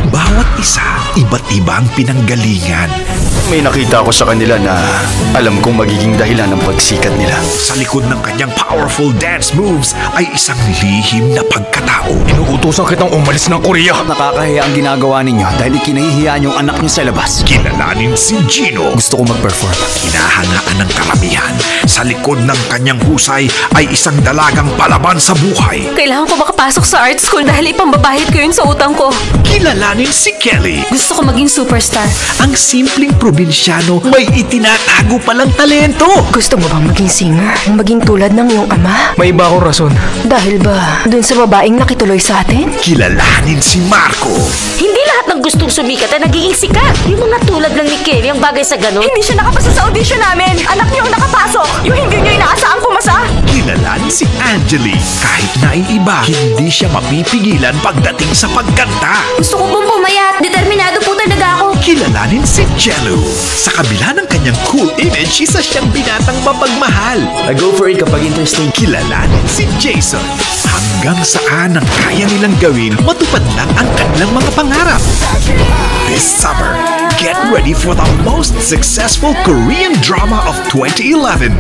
Bawat isa, iba't ibang pinanggalingan. May nakita ako sa kanila na alam kong magiging dahilan ng pagsikat nila. Sa likod ng kanyang powerful dance moves ay isang lihim na pagkatao. Inuutosan kitang umalis ng Korea. Nakakahiya ang ginagawa ninyo dahil ikinahihiyan yung anak niyo sa labas. Kilalanin si Gino. Gusto ko mag-perform. Hinahangaan ng karamihan. Sa likod ng kanyang husay ay isang dalagang palaban sa buhay. Kailangan ko makapasok sa art school dahil ipambabahid ko yun sa utang ko. Kilalanin si Kelly. Gusto ko maging superstar. Ang simpleng probinsyano may itinatago palang talento. Gusto mo bang maging singer? Maging tulad ng iyong ama? May iba akong rason. Dahil ba dun sa babaeng nakituloy sa atin? Kilalanin si Marco. Hindi lahat ng gustong sumikat ay nagiging sikat. Yung mga tulad lang ni Kelly ang bagay sa ganun. Hindi siya nakapasa sa audition namin! Anak niyo ang nakapasok! Yung hindi niyo inaasahang pumasa! Kilalanin si Angeli. Kahit naiiba, hindi siya mapipigilan pagdating sa pagkanta. Gusto ko pong pumayat. Determinado po talaga ako. Kilalanin si Jello. Sa kabila ng kanyang cool image, isa siyang binatang mapagmahal. I go for it kapag interesting. Kilalanin si Jason. Hanggang saan ang kaya nilang gawin, matupad lang ang kanilang mga pangarap. This summer, get ready for the most successful Korean drama of 2011.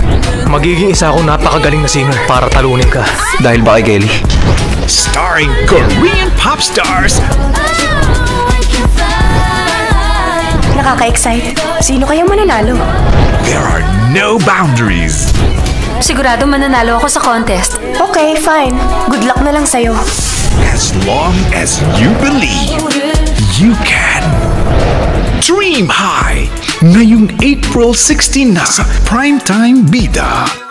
Magiging isa akong napakagaling na singer para talunin ka. Dahil ba kay Kelly? Starring Korean pop stars Nakaka-excite. Sino kayang mananalo? There are no boundaries. Sigurado mananalo ako sa contest. Okay, fine. Good luck na lang sa'yo. As long as you believe, you can. Dream High, ngayong April 16 na sa Primetime Bida.